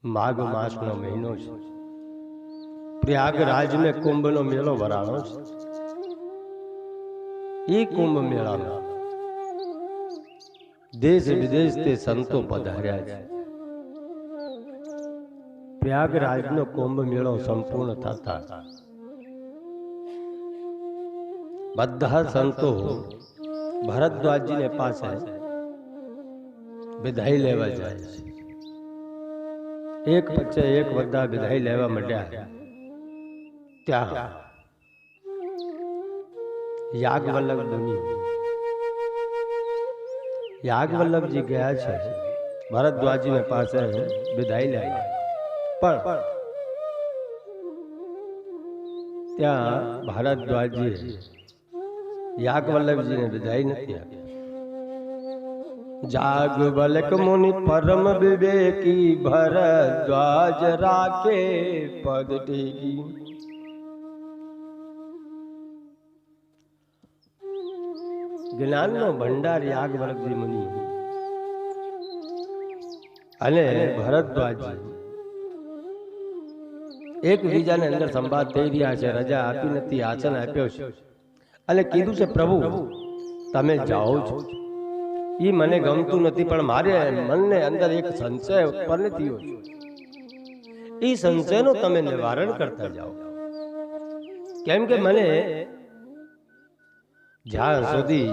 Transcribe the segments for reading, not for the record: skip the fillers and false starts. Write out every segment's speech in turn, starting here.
माघ मास no महीनो छे। प्रयागराज में कुंभ नो मेलो भराणो छे। ई कुंभ मेला में देश विदेश ते संतो पधार्या छे। प्रयागराज नो कुंभ मेलो संपूर्ण थता बधा संतो भरद्वाज जी ने पासे विदाई लेवा जाए छे। एक पछे एक बधा विदाई लेवा मंड्या। त्या याज्ञवल्लभ मुनि याज्ञवल्लभ जी गया छे भरद्वाज जी ने पासे विदाई लेवा, पण त्या भरद्वाज जी याज्ञवल्लभ जी ने विदाई नहीं आपी। याज्ञवल्क्य मुनि परम विवेकी भरद्वाज राखे पद टेकी। ज्ञान नो भंडार याज्ञवल्क्य जी मुनि अने भरद्वाज जी एक बीजा ने अंदर संवाद थई रह्या छे। रजा आपी नथी, आसन आप्यो छे अने कीधुं छे प्रभु तमे जाओ छो, ई मने गमतुं नथी, पण मारे मनने अंदर एक संशय उत्पन्न थयो छे। ई संशयनो तमे निवारण करता जाओ, केम के मने ज्यां सुधी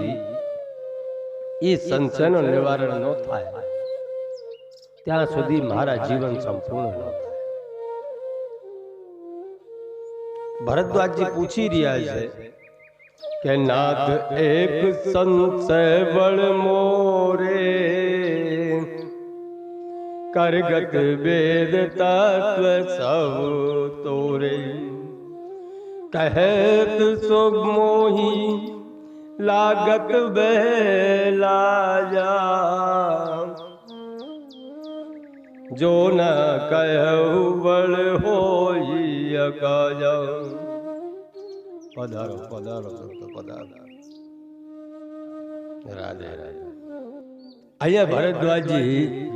ई संशयनो निवारण न थाय त्यां सुधी मारा जीवन संपूर्ण न थाय। भरद्वाज जी पूछी रह्या छे के नाथ एक संशय बड़ मोरे, करगत वेद तत्व सब तोरे। कहत सो मोही लागत बहला जा, जो न कहु बड़ होई अकाजा। पधारो पधारो पधारो। राधे राधे। अहिया भरद्वाजी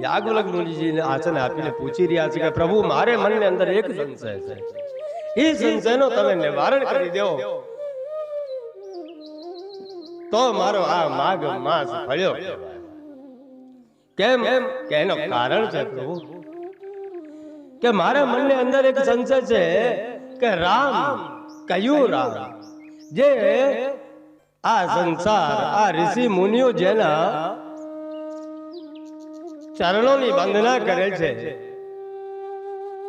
याज्ञवल्क्य मुनि जी ने आसन आपीने पूछी रह्या छे के प्रभु मारे मन ने अंदर एक संशय छे, ई संशयनो तमे निवारण करी दो तो मारो आ माघ मास फळ्यो। केम के एनो कारण छे प्रभु के मारे मन ने अंदर एक संशय छे के राम कયું राम जे आ संसार आ ऋषि मुनिओ जेना चरणों की वंदना करे छे,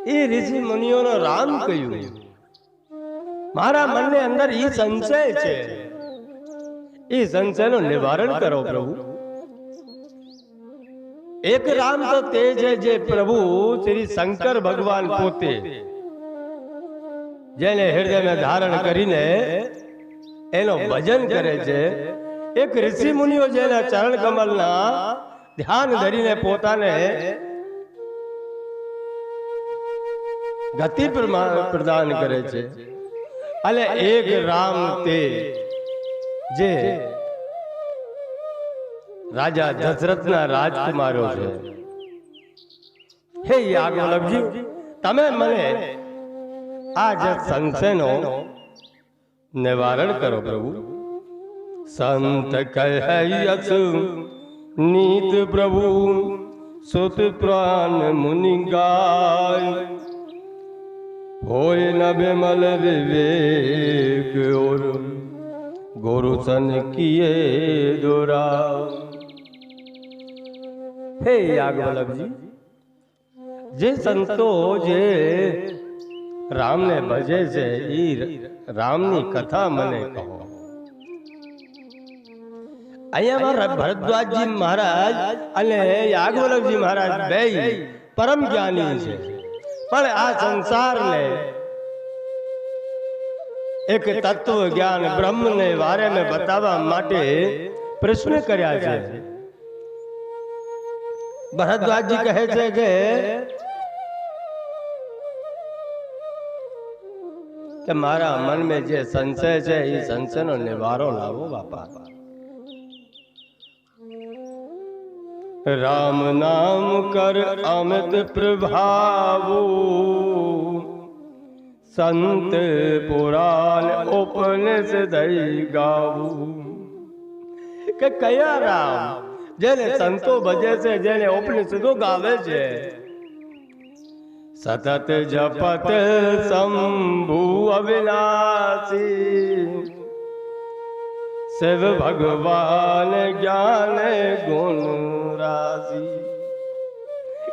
ई ऋषि मुनिओ नो राम कયું? मारा मन ने अंदर ई संशय छे, ई संशय नो निवारण करो प्रभु। एक राम तो ते छे जे प्रभु श्री शंकर भगवान पोते जेने हृदय में धारण करीने एनो भजन करे छे। एक ऋषि मुनिओ जेना चरण कमलना ध्यान धरीने पोताने गति प्रदान करे छे। अले एक राम ते जे राजा दशरथना राजकुमारो छे। हे याज्ञवल्क्य जी तमे मने आज संशयनो निवारण करो प्रभु। संत कहयस नीत प्रभु सुत प्राण मुनि गाय, होय न विमल विवेक और गुरु सन किए दोरा। हे याज्ञवल्क्य जी जे संतो जे राम ने भजे छे ई रामनी कथा मने कहो। अहिया मारा भरद्वाज जी महाराज अने याज्ञवल्क्य जी महाराज बेय परम ज्ञानी छे, पण आ संसार ने एक तत्व ज्ञान ब्रह्म ने बारे में बतावा माटे प्रश्न कर्या छे। भरद्वाज जी कहे छे के मारा मन में जे संशय छे ई संशय नो निवारो लावो बापा। राम नाम कर अमित प्रभावो, संत पुराण उपनिषद गावो। કે કયા રામ? જેને સંતો ભજે છે, જેને ઉપનિષદો ગાવે છે। સતત જપત શંભુ અવિનાશી, શિવ ભગવાન જ્ઞાન ગુણ રાશિ।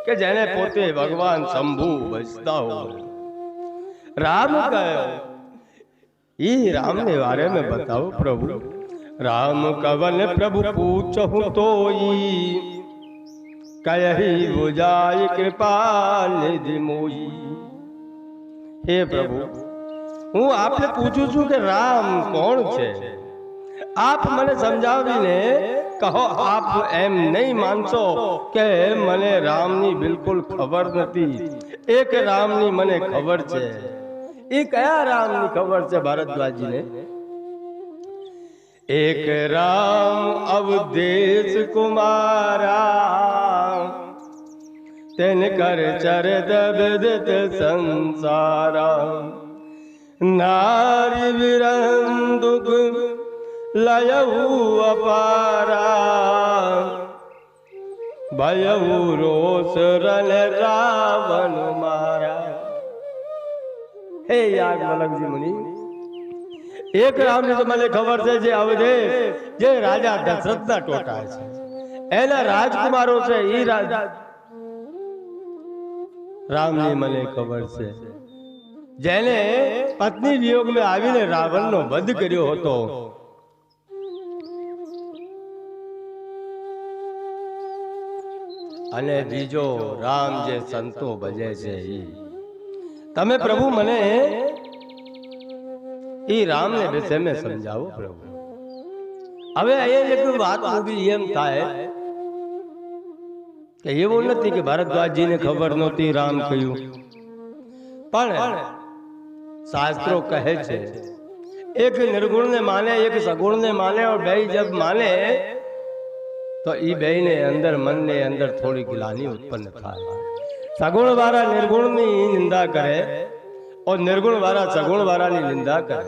કે જેને પોતે ભગવાન શંભુ ભજતા હોય। राम कहो, ई राम ने बारे में बताओ प्रभु। राम कवन प्रभु पूछहु तोई, कहि बुझाई कृपा निधि मोई। हे प्रभु, हूँ आपने पूछू छू के राम कौन छे? आप मने समझावीने कहो। आप एम नहीं मानशो के मने रामनी बिल्कुल खबर नथी। एक रामनी मने खबर छे। એ કયા રામની ખબર છે ભારદ્વાજી ને? એક રામ અવધેશ કુમારા, તેન કર ચરિત વિદિત સંસારા। નારી વિરહ દુઃખ લયહુ અપારા, ભયહુ રોષ રન રાવણ મારા। हे याग मलक जी मुनि, एक राम ने तो મને ખબર છે જે અવધેશ, જે રાજા દશરથના ટોટા છે, એના રાજકુમારો છે। ઈ રામની મને ખબર છે, જેને પત્ની વિયોગમાં આવીને રાવણનો વધ કર્યો હતો। અને બીજો રામ જે સંતો ભજે છે ઈ। તમે પ્રભુ મને ई राम ने विषय में समझाओ प्रभु। હવે એક વાત ઊભી એમ થાય કે એવું નથી કે ભારદ્વાજીને ખબર નહોતી રામ કયું, પણ શાસ્ત્રો કહે છે એક નિર્ગુણ ને માને, એક સગુણ ને माने, और બે जब माने तो ई બે ने अंदर मन ने अंदर थोड़ी ग्लानि उत्पन्न થાય। सगुण वाला निर्गुण ની નિંદા કરે और निर्गुण वाला सगुण वाला ની નિંદા કરે।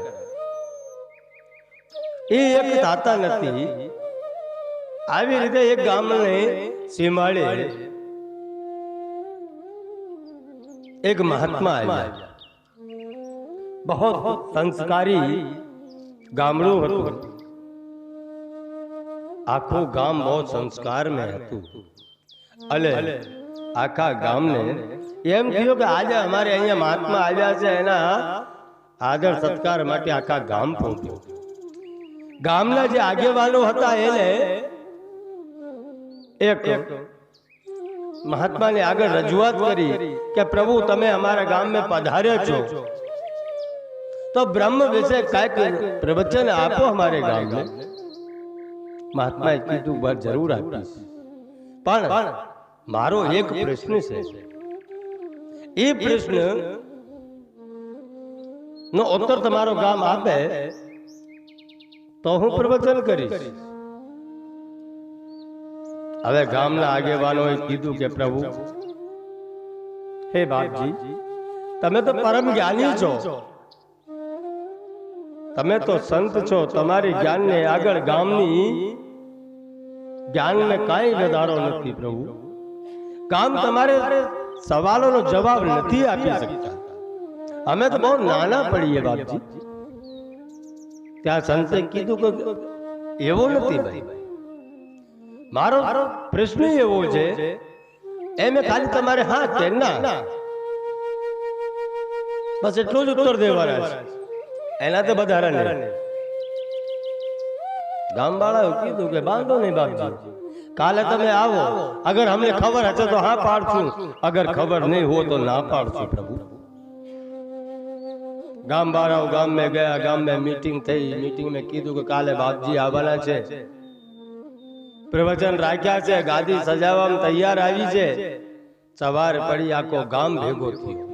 એ એક થાતા નથી। આવી રીતે એક ગામને સીમાડે એક મહાત્મા આવ્યા। बहुत સંસ્કારી ગામડું હતું। આખું ગામ बहुत સંસ્કાર में હતું। અલે આખા ગામને એમ થયું કે આજે અમારે અહીંયા મહાત્મા આવ્યા છે, એના આદર સત્કાર માટે આખા ગામ પહોંચ્યું। ગામના જે આગેવાનો હતા એને એક મહાત્માને આગળ રજૂઆત કરી કે પ્રભુ તમે અમારા ગામમાં પધાર્યા છો તો બ્રહ્મ વિશે કાંઈક પ્રવચન આપો हमारे गांव में। મહાત્માએ કીધું બસ જરૂર આપીશ, પણ મારો એક પ્રશ્ન છે। એ પ્રશ્ન નો ઉત્તર તમારો ગામ આપે તો હું પ્રવચન કરીશ। હવે ગામના આગેવાનોએ કીધું કે પ્રભુ હે બાપજી, તમે તો પરમ જ્ઞાની છો, તમે તો સંત છો, તમારી જ્ઞાનને આગળ ગામની જ્ઞાનને કાંઈ વધારો નથી પ્રભુ। ગામ તમારે સવાલોનો જવાબ નથી આપી શકતા। અમે તો બહુ નાના પડીએ બાપજી। ત્યાં સંતે કીધું કે એવું નથી ભાઈ, મારો પ્રશ્ન એવો છે એમ ખાલી તમારે હા કે ના બસ એટલું જ ઉત્તર દેવાના છે, એના તો વધારે નહીં। ગામ વાળાએ કીધું કે બાંધો નહીં બાપજી, કાલે તમે આવો, અગર હમને ખબર હશે તો હા પાડશું, અગર ખબર નહીં હો તો ના પાડશું પ્રભુ। ગામ વાળાઓ ગામ में ગયા, ગામ में मीटिंग થઈ। मीटिंग में કીધું કે કાલે બાપજી આવવાના છે, પ્રવચન રાખ્યા છે, ગાદી સજાવવામાં તૈયાર આવી છે। સવાર પડી આખો ગામ ભેગો થયો।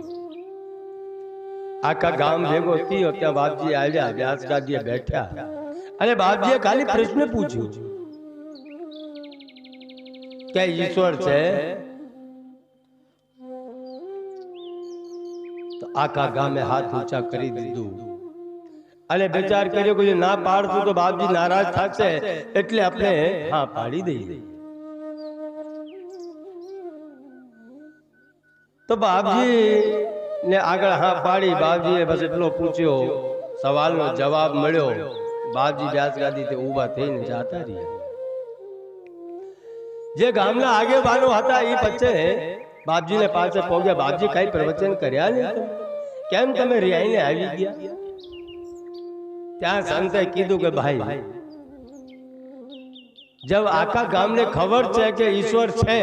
આખા ગામ ભેગો થયો ત્યાં બાપજી આવ્યા, વ્યાસ ગાદીએ બેઠા, અને બાપજીએ ખાલી પ્રશ્ન પૂછ્યો કે કે ઈશ્વર છે, તો આખા ગામે હાથ ઊંચા કરી દીધું અને વિચાર કર્યો કે ના પાડતું તો બાપજી નારાજ થશે, એટલે આપણે હા પાડી દઈએ. તો બાપજી ને આગળ હા પાડી. બાપજીએ બસ એટલો પૂછ્યો, સવાલનો જવાબ મળ્યો. બાપજી વ્યાસગાદી થી ઊભા થઈને જાતા રહ્યા. જે ગામના આગેવાનો હતા એ પછે બાપજીને પાસે પહોંચ્યા. બાપજી કઈ પ્રવચન કર્યા ને, કેમ તમે રિયાઈને આવી ગયા? ત્યાં સંતે કીધું કે ભાઈ, જબ આખા ગામને ખબર છે કે ઈશ્વર છે,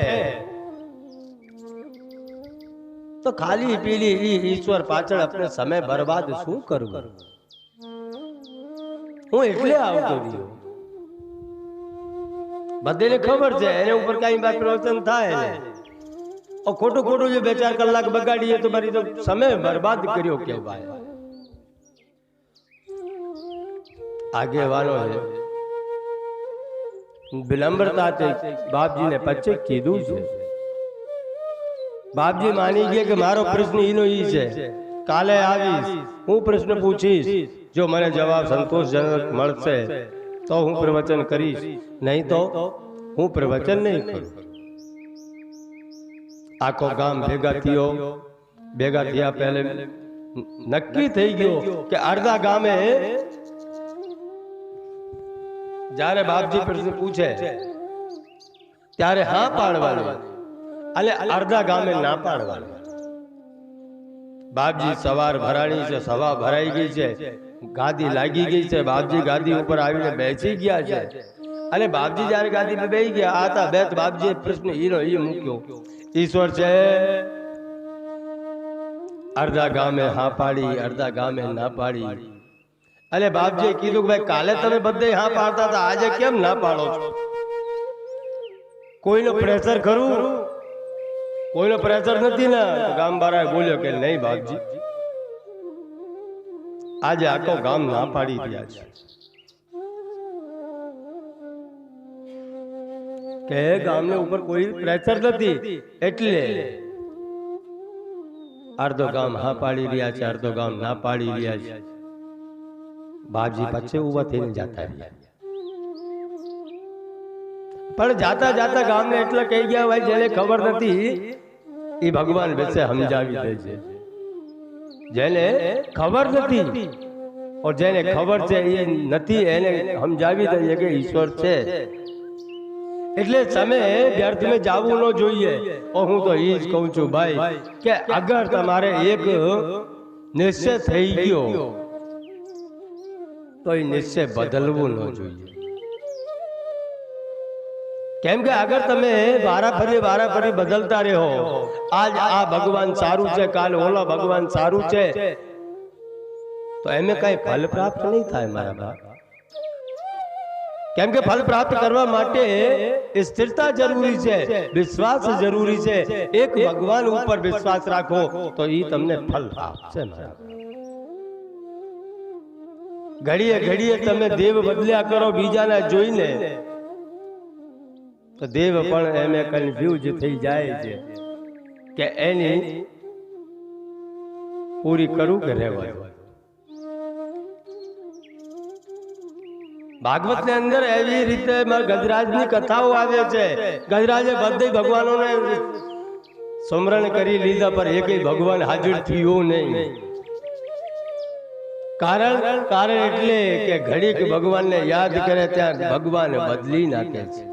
તો ખાલી પીલી ઈશ્વર પાછળ આપણે સમય બરબાદ શું કરવું? હું એટલે આવતો રહ્યો. બધાને ખબર છે એને ઉપર કઈ વાત પ્રવચન થાય ને, ખોટું ખોટું જે 2-4 કલાક બગાડીએ તો મારી તો સમય બરબાદ કર્યો કે ભાઈ. આગેવાનો વિલંબતાથી બાપજીને પછી કીધું છે. બાપજી માની ગયા કે મારો પ્રશ્ન ઈનો ઈ છે, કાલે આવીશ, હું પ્રશ્ન પૂછીશ, જો મને જવાબ સંતોષજનક મળશે તો હું પ્રવચન કરીશ, નહીં તો હું પ્રવચન નહીં કરું. આખો ગામ ભેગા થયા. પહેલે નક્કી થઈ ગયો કે અડધા ગામે જ્યારે બાપજી પ્રશ્ન પૂછે ત્યારે હા પાડવાનું અને અડધા ગામે ના પાડવાનું. બાપજી સવાર ભરાણી છે, સભા ભરાઈ ગઈ છે, ગાદી લાગી ગઈ છે. બાપજી ગાદી ઉપર આવીને બેસી ગયા છે અને બાપજી જ્યારે ગાદી પર બેસી ગયા હતા બે બાપજીએ પ્રશ્ન ઈનો ઈ મૂક્યો, ઈશ્વર છે? અડધા ગામે હા પાડી, અડધા ગામે ના પાડી. અને બાપજીએ કીધું કે ભાઈ કાલે તમે બધે હા પાડતા હતા, આજે કેમ ના પાડો છો? કોઈનો પ્રેશર ખરું? કોઈનો પ્રેશર નથી ને? ગામ બારાએ બોલ્યો કે નહીં બાપજી, આજે આખો ગામ ના પાડી રહ્યા છે કે ગામને ઉપર કોઈ પ્રેશર નથી, એટલે અડધો ગામ હા પાડી રહ્યા છે, અડધો ગામ ના પાડી રહ્યા છે. બાપજી પછી ઉભા થઈને જાતા રહ્યા. પણ જાતા જાતા ગામને એટલે કહી ગયા, ભાઈ જેને ખબર નથી એ ભગવાન વિશે સમજાવી દે છે. જેને ખબર નથી और જેને ખબર છે એ નથી એને સમજાવી દઈએ કે ઈશ્વર છે. એટલે તમે વ્યર્થમાં જાવું ન જોઈએ. હું તો એ જ કહું છું ભાઈ કે અગર તમારે એક નિશ્ચય થઈ ગયો તો એ નિશ્ચય બદલવું ન જોઈએ. કેમ કે અગર તમે વારાફરી બદલતા રહો, આજ આ ભગવાન સારું છે, કાલ ઓલા ભગવાન સારું છે, તો એમે કઈ ફલ પ્રાપ્ત નહીં થાય મારા બાપ. કેમ કે ફલ પ્રાપ્ત કરવા માટે સ્થિરતા જરૂરી છે, વિશ્વાસ જરૂરી છે. એક ભગવાન ઉપર વિશ્વાસ રાખો તો એ તમને ફલ આપશે. ઘડીએ ઘડીએ તમે દેવ બદલ્યા કરો બીજાના જોઈને, તો દેવ પણ એમે કન્ફ્યુઝ થઈ જાય છે કે એની પૂરી કરું કે રહેવા. ભાગવત ની અંદર એવી રીતે ગજરાજ ની કથાઓ આવે છે. ગજરાજે બધે ભગવાનોને સ્મરણ કરી લીધા પર એક ભગવાન હાજર થયો નહીં. કારણ એટલે કે ઘડીક ભગવાનને યાદ કરે ત્યાં ભગવાન બદલી નાખે છે.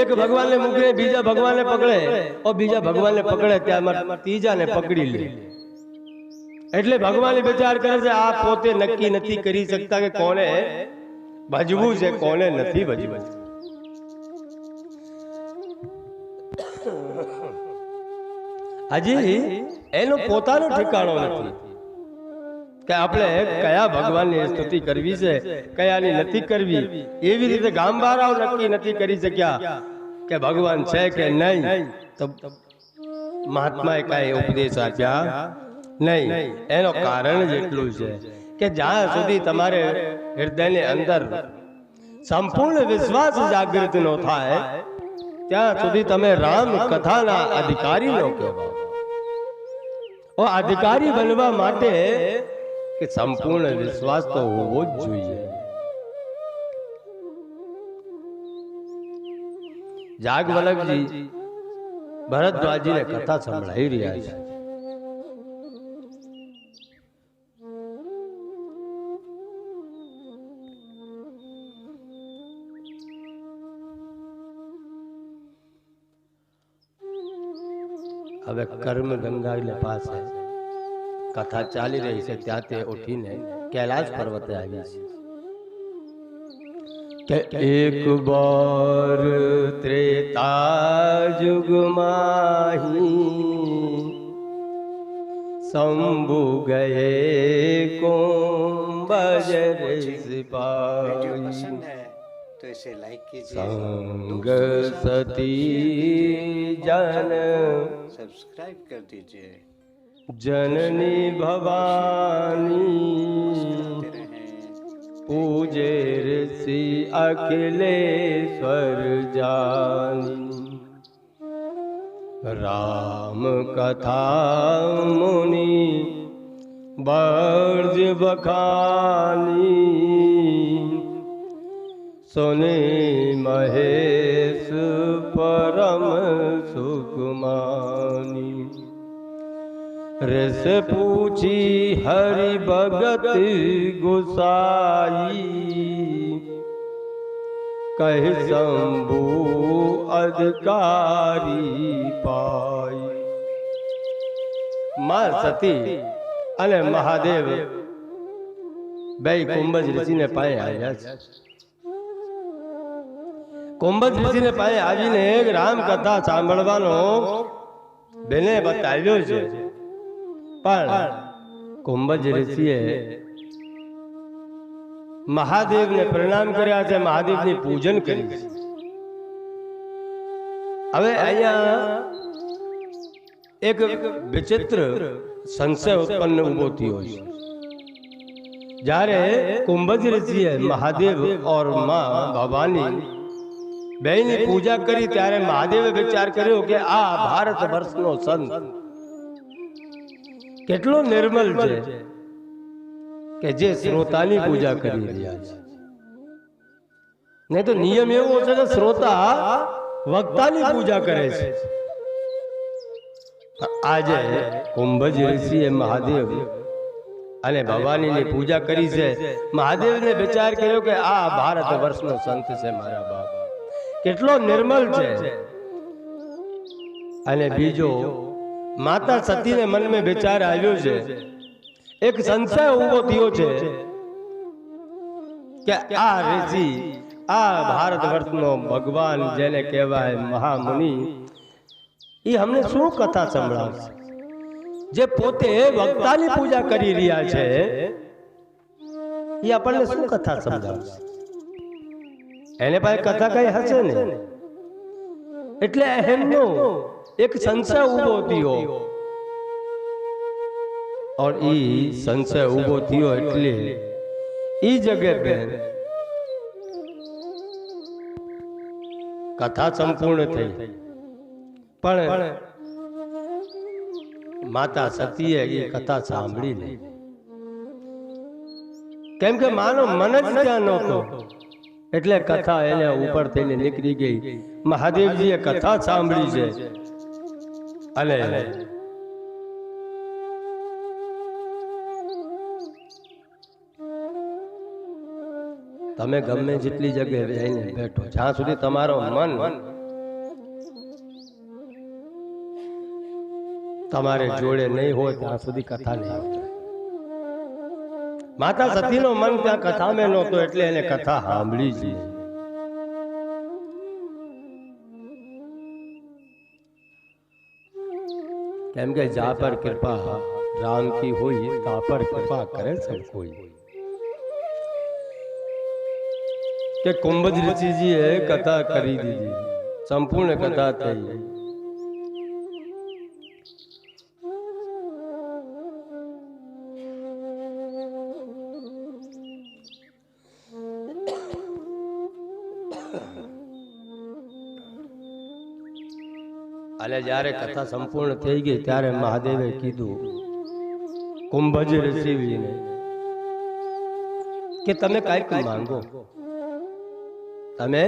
એક ભગવાનને મૂકીને બીજા ભગવાનને પકડે, બીજા ભગવાનને પકડે ત્યાં ત્રીજાને પકડી લે. એટલે ભગવાન વિચાર કરે છે આ પોતે નક્કી નથી કરી શકતા કે કોને ભજવું છે કોને નથી ભજવું. હજી એનો પોતાનો ઠેકાણો નથી કે આપણે કયા ભગવાનની સ્તુતિ કરવી છે, કયાની નથી કરવી. એવી રીતે ગામવાળાઓ નક્કી નથી કરી શક્યા કે ભગવાન છે કે નહીં. તો મહાત્માએ કઈ ઉપદેશ આપ્યા નહીં. એનો કારણ જ એટલું છે કે જ્યાં સુધી તમારે હૃદયની અંદર સંપૂર્ણ વિશ્વાસ જાગૃત નો થાય ત્યાં સુધી તમે રામ કથાના અધિકારી નો કહેવાઓ। અધિકારી બનવા માટે કે સંપૂર્ણ વિશ્વાસ તો હોવો જ જોઈએ। જાગવલ્લભજી ભરદ્વાજીને કથા સંભળાવી રહ્યા છે। હવે કર્મ ગંગાને પાસે કથા ચાલી રહી છે ત્યાં તે ઉઠીને કૈલાસ પર્વતે આવી છે કે એક બાર ત્રેતા યુગમાહી શંભુ ગયે कुंभज सिपाही तो इसे लाइक कीजिए, संग सती जन सब्सक्राइब कर दीजिए। जननी भवानी पूजे ऋषि अखिलेश्वर जानी राम कथा मुनि बर्ज बखानी सुने महेश परम सुकुमानी रस पूछी हरि भगत गुसाई कह शंभु अधिकारी पाई। मां सती અને મહાદેવ બે કુંભજ ઋષિને પાસે આવ્યા છે। કુંભજ ઋષિને પાસે આવીને રામ કથા સાંભળવાનો બેને બતાવ્યો છે, પણ કુંભજ ઋષિએ મહાદેવને પ્રણામ કર્યા છે, મહાદેવની પૂજન કરી છે। હવે અહીંયા એક વિચિત્ર સંશય ઉત્પન્ન ઉભો થયો છે। જ્યારે કુંભજ ઋષિએ મહાદેવ और मां ભવાની બેની પૂજા કરી ત્યારે મહાદેવે વિચાર કર્યો કે આ ભારત વર્ષનો સંત કેટલો નિર્મલ છે કે જે શ્રોતાની પૂજા કરી રહ્યા છે। નહીં તો નિયમ એવો છે કે શ્રોતા વક્તાની પૂજા કરે છે। આજે કુંભજ ઋષિએ મહાદેવ અને ભવાનીની પૂજા કરી છે। મહાદેવને વિચાર કર્યો કે આ ભારત વર્ષનો સંત છે, મારા બાપ કેટલો નિર્મલ છે। અને બીજો માતા સતીને મનમાં વિચાર આવ્યો છે, એક સંશય ઉભો થયો છે કે આ ઋષિ આ ભારત વર્ષનો ભગવાન જેને કહેવાય મહામુનિ એ અમને શું કથા સંભળાવશે? જે પોતે વક્તાની પૂજા કરી રહ્યા છે એ આપણને શું કથા સમજાવશે? એને પાસે કથા કઈ હશે ને, એટલે એમનો એક સંશય ઉભો થયો। और ई संशय उभो थियो એટલે ई जगह पे कथा संपूर्ण थई, पण माता सतीए ये कथा सांभળી नहीं, केम के मानो मन ज ત્યાં નહોતો એટલે કથા એને ઉપર થઈને નીકળી ગઈ। મહાદેવજીએ કથા સાંભળી છે અને તમે ગમે જેટલી જગ્યાએ જઈને બેઠો, જ્યાં સુધી તમારો મન તમારે જોડે નહીં હોય ત્યાં સુધી કથા નહીં આવતી। માતા સતીનો મન ત્યાં કથામાં નહોતો એટલે એને કથા સાંભળી છે। કેમ કે જા પર कृपा राम की हुई ता पर कृपा करे सब कोई। કે કુંભજ ઋષિજીએ કથા કરી દીધી, સંપૂર્ણ કથા થઈ। અને જ્યારે કથા સંપૂર્ણ થઈ ગઈ ત્યારે મહાદેવે કીધું કુંભજ ઋષિને કે તમે કાંઈક માંગો, તમે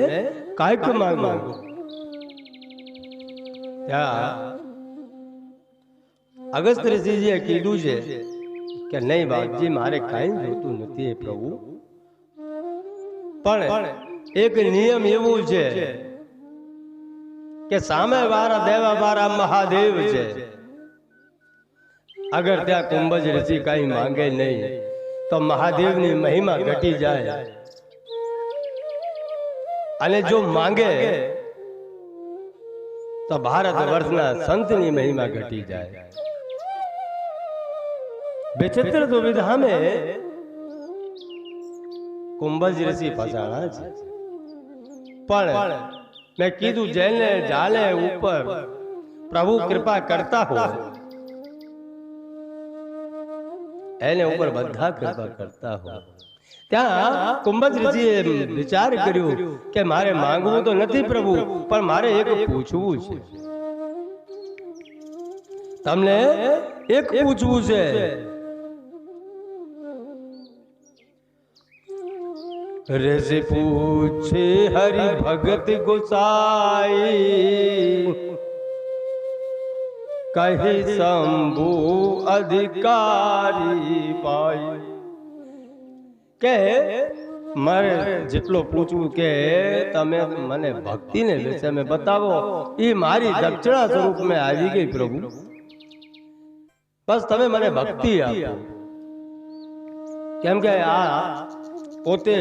કાંઈક માંગો. ત્યાં અગસ્ત્ય ઋષિજીએ કીધું છે કે નહીં બાપજી, મારે કાંઈ જોતું નથી પ્રભુ, પણ એક નિયમ એવું છે કે સામે વાળા દેવા વાળા મહાદેવ છે. અગર ત્યાં કુંભજ ઋષિ કઈ માંગે નહીં તો મહાદેવની મહિમા ઘટી જાય, અને જો માંગે તો ભારત વર્ષના સંતની મહિમા ઘટી જાય. વિચિત્ર દુવિધા में કુંભજ ઋષિ ફસાણા છે, પણ મેં કીધું જેને જાલે ઉપર પ્રભુ કૃપા કરતા હોય એને ઉપર બધા કૃપા કરતા હોય. ત્યાં કુંભજ ઋષિએ વિચાર કર્યો કે મારે માંગવું તો નથી પ્રભુ, પણ મારે એક પૂછવું છે. તમને એક પૂછવું છે. ऋषि पूछे हरि भगत गोसाई, कहे शंभु अधिकारी पाई. કે મારે જેટલો પૂછવું કે તમે મને ભક્તિને વિશે મેં બતાવો, એ મારી દક્ષિણા સ્વરૂપ મેં આવી ગઈ પ્રભુ, બસ તમે મને ભક્તિ આપો. કેમ કે આ પોતે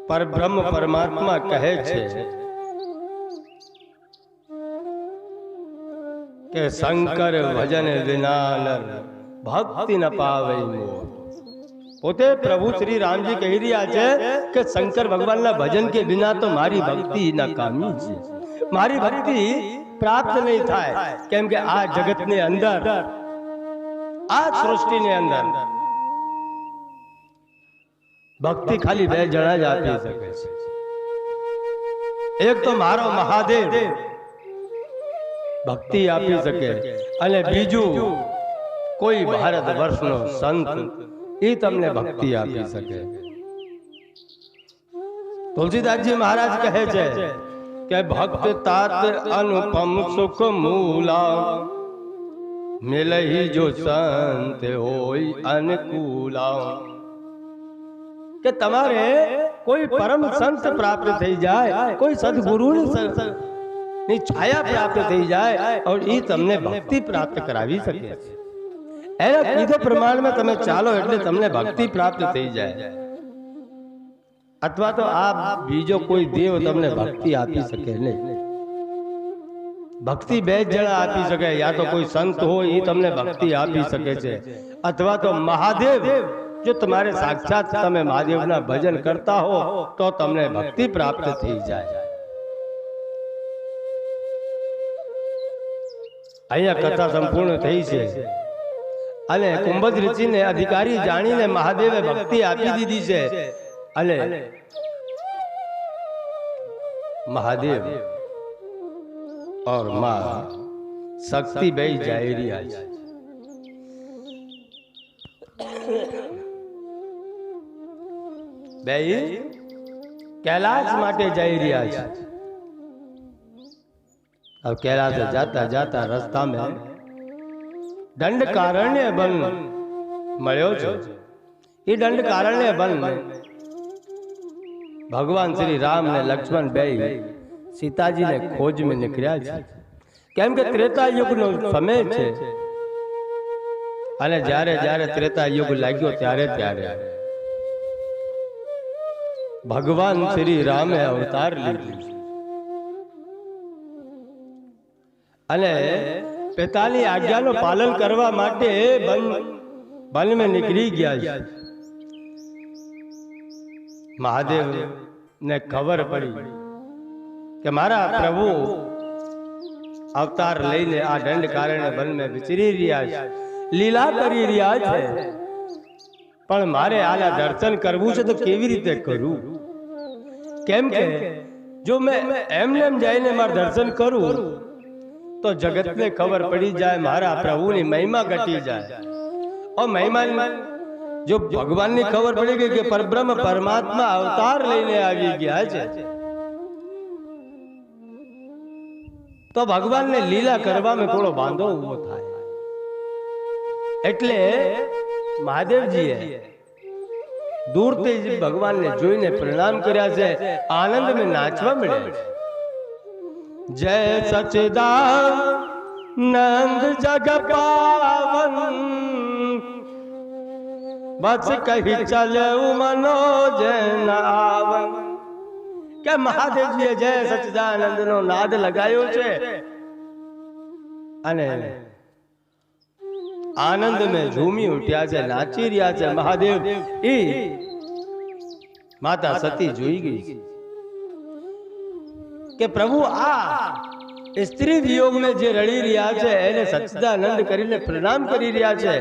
પરબ્રહ્મ પરમાત્મા કહે છે કે શંકર ભજન વિના નર ભક્તિ ન પાવે મોર. પોતે પ્રભુ શ્રી રામજી કહી રહ્યા છે કે શંકર ભગવાનના ભજન કે વિના તો મારી ભક્તિ નકામી છે, મારી ભક્તિ પ્રાપ્ત નહીં થાય. કેમ કે આ જગતની અંદર, આ સૃષ્ટિની અંદર ભક્તિ ખાલી બે જણા જ આપી શકે છે. એક તો મારો મહાદેવ ભક્તિ આપી શકે, અને બીજું કોઈ ભારત વર્ષનો સંત એ તમને ભક્તિ આપી શકે. તુલસીદાસજી મહારાજ કહે છે કે ભક્ત तात अनुपम सुख मूला, मिलहि जो संत होय अनुकूला. કે તમારે કોઈ પરમ સંત પ્રાપ્ત થઈ જાય, કોઈ સદગુરુની છાયા પ્રાપ્ત થઈ જાય, और એ તમને ભક્તિ પ્રાપ્ત કરાવી શકે છે. એના કીધે પ્રમાણમાં તમે ચાલો એટલે તમને ભક્તિ પ્રાપ્ત થઈ જાય. અથવા તો આ બીજો કોઈ દેવ તમને ભક્તિ આપી શકે નહીં. ભક્તિ બે જ જણા આપી શકે, યા તો કોઈ સંત હોય એ તમને ભક્તિ આપી શકે છે, અથવા તો મહાદેવ. જો તમારે સાક્ષાત તમે મહાદેવના ભજન કરતા હો તો તમને ભક્તિ પ્રાપ્ત થઈ જાય. અહીંયા કથા સંપૂર્ણ થઈ છે, અને કુંભજ ઋષિને અધિકારી જાણીને મહાદેવે ભક્તિ આપી દીધી છે, અને મહાદેવ और मां शक्ति બે જઈ રહ્યા છે. બે कैलाश માટે જઈ રહ્યા છે. अब कैलाश जाता जाता रस्ता में दंडकारण्य वन મળ્યો છે. એ દંડकारण्य वन ભગવાન શ્રી રામ ને લક્ષ્મણ બે सीताजी ने खोज में निकळ्या છે. કેમ કે ત્રેતા યુગનો સમય છે, અને જ્યારે જ્યારે ત્રેતા યુગ લાગ્યો ત્યારે ત્યારે ભગવાન શ્રી રામે અવતાર લીધો, અને પિતાની આજ્ઞાનું પાલન કરવા માટે વન में નીકળી ગયા છે. મહાદેવ ને ખબર પડી કે મારા પ્રભુ અવતાર લઈને આ દંડकारण्य વન में વિચરી રહ્યા છે, લીલા કરી રહ્યા છે, પણ મારે આના દર્શન કરવું છે તો કેવી રીતે કરું? કેમ કે જો મેં એમને એમ જઈને મારું દર્શન કરું તો જગતને ખબર પડી જાય મારા પ્રભુની મહિમા ઘટી જાય. और મહિમા જો ભગવાનની ખબર પડી ગઈ કે પરબ્રહ્મ પરમાત્મા અવતાર લઈને આવી ગયા છે, તો ભગવાનને લીલા કરવામાં થોડો વાંધો ઊભો થાય. એટલે મહાદેવજીએ દૂરથી જ ભગવાનને જોઈને પ્રણામ કર્યા છે, આનંદ में નાચવા મળ્યા છે. જય સચ્ચિદાનંદ જગ પાવન બસ કહી ચલઉ મનોજ નાવન. કે મહાદેવજીએ જય સચ્ચિદાનંદ નો નાદ લગાવ્યો છે અને આનંદ में ઝૂમી ઉઠ્યા છે, નાચી રહ્યા છે. મહાદેવ એ માતા સતી જોઈ ગઈ કે પ્રભુ આ સ્ત્રી વિયોગ में જે રડી રહ્યા છે એને સચ્ચિદાનંદ કરીને પ્રણામ કરી રહ્યા છે.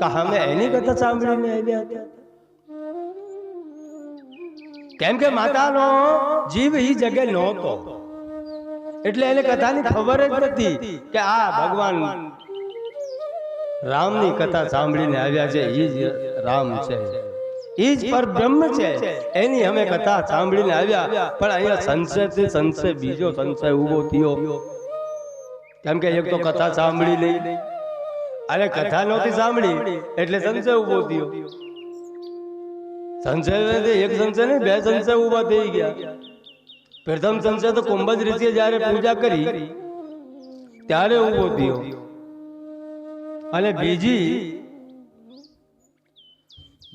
અમે એની કથા સાંભળીને આવ્યા હતા. કેમ કે માતાનો જીવ એ જગ્યાએ નહોતો, એટલે એને કથાની ખબર જ નથી કે આ ભગવાન રામની કથા સાંભળીને આવ્યા છે. એ જ રામ છે, એ જ પરબ્રહ્મ છે, એની અમે કથા સાંભળીને આવ્યા. પણ અહીંયા સંશયથી સંશય બીજો સંશય ઉભો થયો. કેમ કે એક તો કથા સાંભળી નહીં અને કથા નહોતી સાંભળી એટલે સંશય ઉભો થયો. સંશય એક સંશય નહીં, બે સંશય ઉભા થઈ ગયા. પ્રથમ સંશય તો કુંભજ ઋષિએ જયારે પૂજા કરી ત્યારે ઉભો થયો, અને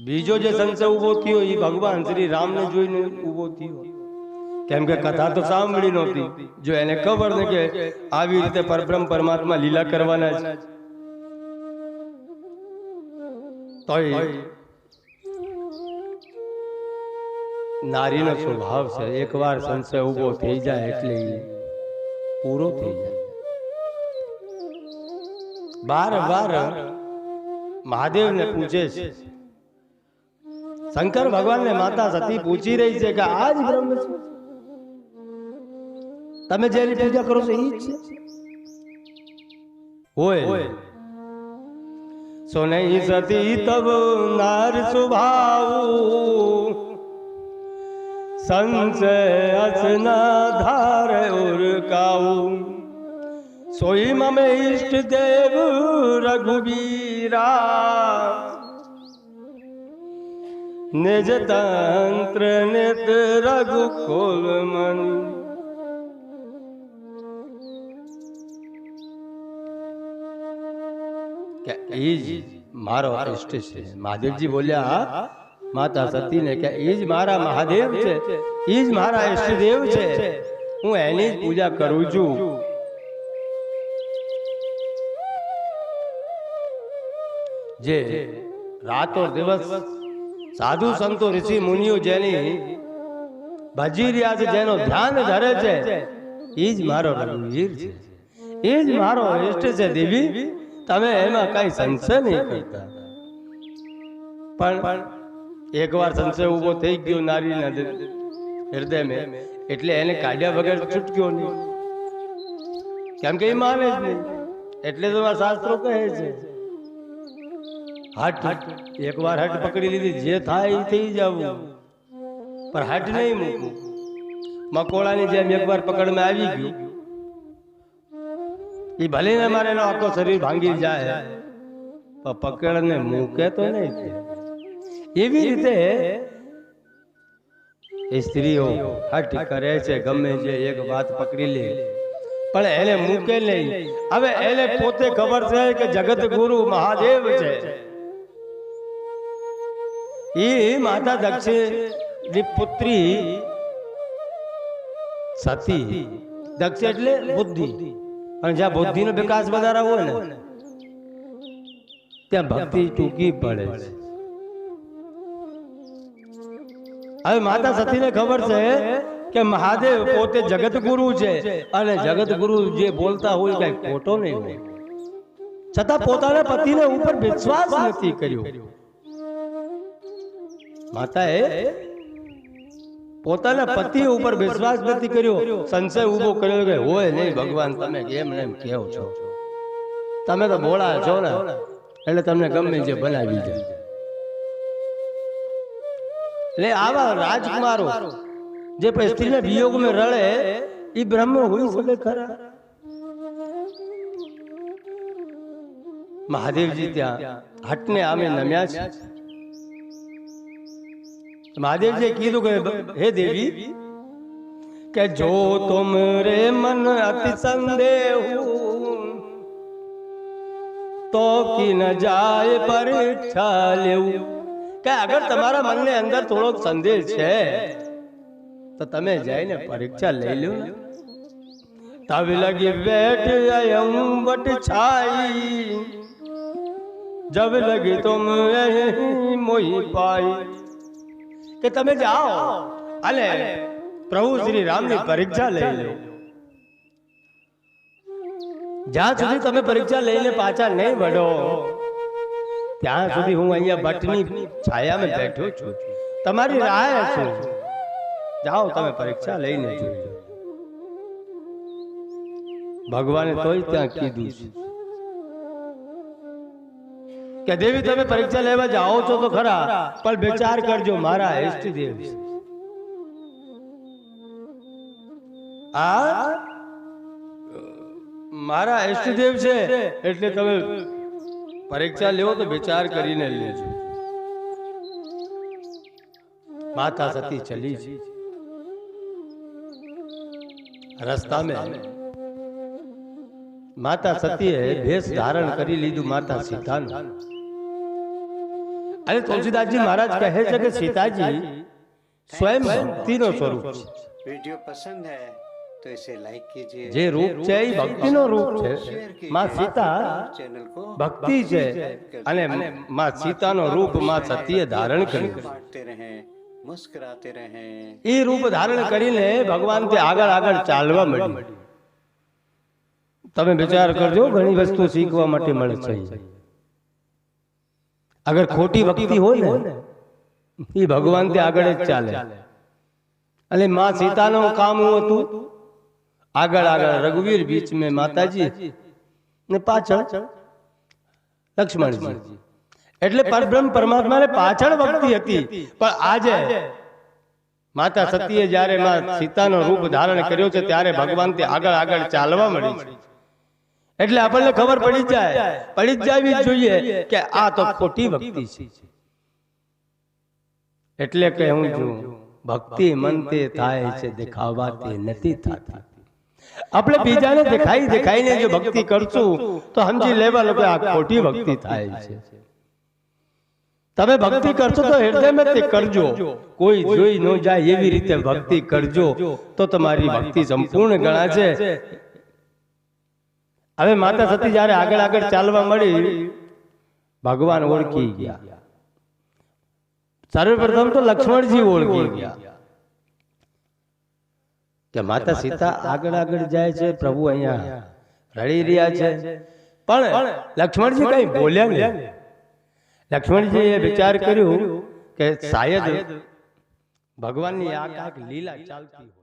બીજો જે સંશય ઉભો થયો એ ભગવાન શ્રી રામને જોઈને ઉભો થયો. કેમ કે કથા તો સાંભળી નહોતી. જો એને ખબર ને કે આવી રીતે પરબ્રહ્મ પરમાત્મા લીલા કરવાના છે, તો નારીનો સ્વભાવ છે, એકવાર સંશય ઉભો થઈ જાય એટલે પૂરો થઈ જાય. બાર મહાદેવને પૂછે છે, શંકર ભગવાનને માતા સતી પૂછી રહી છે કે આ જ બ્રહ્મ છે, તમે જેની પૂજા કરો છો એ જ છે? હોય સો નહીં સતી તબ નાર સ્વભાવ સંશય અસના ધાર ઉરકાઉ. સોઈ મમે ઈષ્ટ દેવ રઘુબીરા નિજ તંત્ર નિત રઘુકુલ મન. કે એ જ મારો ઈષ્ટ છે. મહાદેવજી બોલ્યા માતા સતીને કે એ જ મારા મહાદેવ છે, એ જ મારા ઈષ્ટદેવ છે, હું એની જ પૂજા કરું છું. જે રાતો દિવસ સાધુ સંતો ઋષિ મુનિઓ જેની ભજી રહ્યા છે, જેનો ધ્યાન ધરે છે, એ જ મારો રઘુવીર છે, એ જ મારો ઈષ્ટ છે. દેવી તમે એમાં કઈ સંશય નહીં કરતા. પણ એકવાર સંશય ઉભો થઈ ગયો નારીના હૃદયમાં, એટલે એને કાઢ્યા વગર છૂટક્યો નહીં. કેમ કે એ માને જ નહીં. એટલે તો શાસ્ત્રો કહે છે હટ, એકવાર હટ પકડી લીધી, જે થાય એ થઈ જવું, પણ હટ નહીં મૂકવું. મકોડાની જેમ એકવાર પકડમાં આવી ગયું, એ ભલે ને મારે એનો આખો શરીર ભાંગી જાય, પણ પકડને મૂકે તો નહીં. એવી રીતે સ્ત્રીઓ હટ કરે છે, ગમે છે એક વાત પકડી લે, પણ એને મૂકે નહીં. હવે એને પોતે ખબર છે કે જગત ગુરુ મહાદેવ છે. એ માતા દક્ષની પુત્રી સતી, દક્ષ એટલે બુદ્ધિ, અને જ્યાં બુદ્ધિ નો વિકાસ વધારે હોય ને ત્યાં ભક્તિ ટૂંકી પડે છે. હવે માતા સતીને ખબર છે કે મહાદેવ પોતે જગત ગુરુ છે, અને જગત ગુરુ જે બોલતા હોય કઈ ખોટો નહીં હોય, છતાં પોતાના પતિને ઉપર વિશ્વાસ નથી કર્યો. માતાએ પોતાના પતિ ઉપર વિશ્વાસ નથી કર્યો, સંશય ઉભો કર્યો કે હોય નહીં ભગવાન, તમે કેમ ને એમ કેવો છો, તમે તો ભોળા છો ને એટલે તમને ગમે જે બનાવી દે. એટલે આવા રાજકુમારો જે પછી સ્ત્રીના વિયોગમાં રડે એ બ્રહ્મ હોઈ શકે ખરા? મહાદેવજી ત્યાં હટને આમે નમ્યા છે. મહાદેવજીએ કીધું કે હે દેવી કે જો તુમરે મન અતિ સંદેહ તો કી ન જાય પરીક્ષા લેવું, કે અગર તમારા મનને અંદર થોડોક સંદેહ છે તો તમે જઈને પરીક્ષા લઈ લો. તબ લગી બેઠ અયંવટ છાઈ જબ લગી તુમ મોહી પાઈ, કે તમે જાઓ અને પ્રભુ શ્રી રામની પરીક્ષા લઈ લો. જ્યાં સુધી તમે પરીક્ષા લઈને પાછા નહીં વળો ત્યાં સુધી હું અહીંયા ભટ્ટની છાયામાં બેઠો છું, તમારી રાહ છું. જાઓ તમે પરીક્ષા લઈને જોજો. ભગવાને તોય ત્યાં કીધું છે કે દેવી તમે પરીક્ષા લેવા જાઓ છો તો ખરા, પણ વિચાર કરજો મારા ઈષ્ટદેવ છે. આ મારા ઈષ્ટદેવ છે એટલે તમે પરીક્ષા લેવો તો વિચાર કરીને લેજો. માતા સતી ચલી છે રસ્તા में માતા સતીએ ભેષ ધારણ કરી લીધું માતા સીતાનું. અને તુલસીદાસજી મહારાજ કહે છે કે સીતાજી સ્વયં ભક્તિનો સ્વરૂપ છે. वीडियो पसंद है तो इसे लाइक कीजिए, જે રૂપ છે એ ભક્તિનો રૂપ છે. માં સીતા चैनल को ભક્તિ છે અને માં સીતાનો રૂપ માં સતીએ ધારણ કર્યું. बांटते रहें, मुस्कुराते रहें. એ રૂપ ધારણ કરીને ભગવાન તે આગળ આગળ ચાલવા મળ્યું. તમે વિચાર કરજો, ઘણી વસ્તુ શીખવા માટે મળે છે. અગર ખોટી ભક્તિ હોય ને એ ભગવાન તે આગળ જ ચાલે. અને માં સીતાનું કામ હતું આગળ આગળ રઘુવીર બીચ में માતાજી ને પાછળ લક્ષ્મણજી. એટલે પરબ્રહ્મ પરમાત્માને પાછળ ભક્તિ હતી. પણ આજે માતા સતીએ જ્યારે માં સીતાનો રૂપ ધારણ કર્યો છે ત્યારે ભગવાન તે આગળ આગળ ચાલવા મળી છે. એટલે આપણને ખબર પડી જાવી જોઈએ કે આ તો ખોટી ભક્તિ છે. એટલે કે હું છું ભક્તિ મનતે થાય છે, દેખાવાથી નથી થતી. આપણે બીજાને દેખાઈને જો ભક્તિ કરશું તો સમજી લેવાનું કે આ ખોટી ભક્તિ થાય છે. તમે ભક્તિ કરશો તો હૃદયમાં તે કરજો, કોઈ જોઈ ન જાય એવી રીતે ભક્તિ કરજો તો તમારી ભક્તિ સંપૂર્ણ ગણાશે. હવે માતા સતી જ્યારે આગળ આગળ ચાલવા મળી ભગવાન ઓળખી ગયા. સર્વપ્રથમ તો લક્ષ્મણજી ઓળખી ગયા કે માતા સીતા આગળ આગળ જાય છે, પ્રભુ અહીંયા રડી રહ્યા છે. પણ લક્ષ્મણજી કઈ બોલ્યા નહીં. લક્ષ્મણજીએ વિચાર કર્યું કે શાયદ ભગવાનની આ કાંઈક લીલા ચાલતી હોય.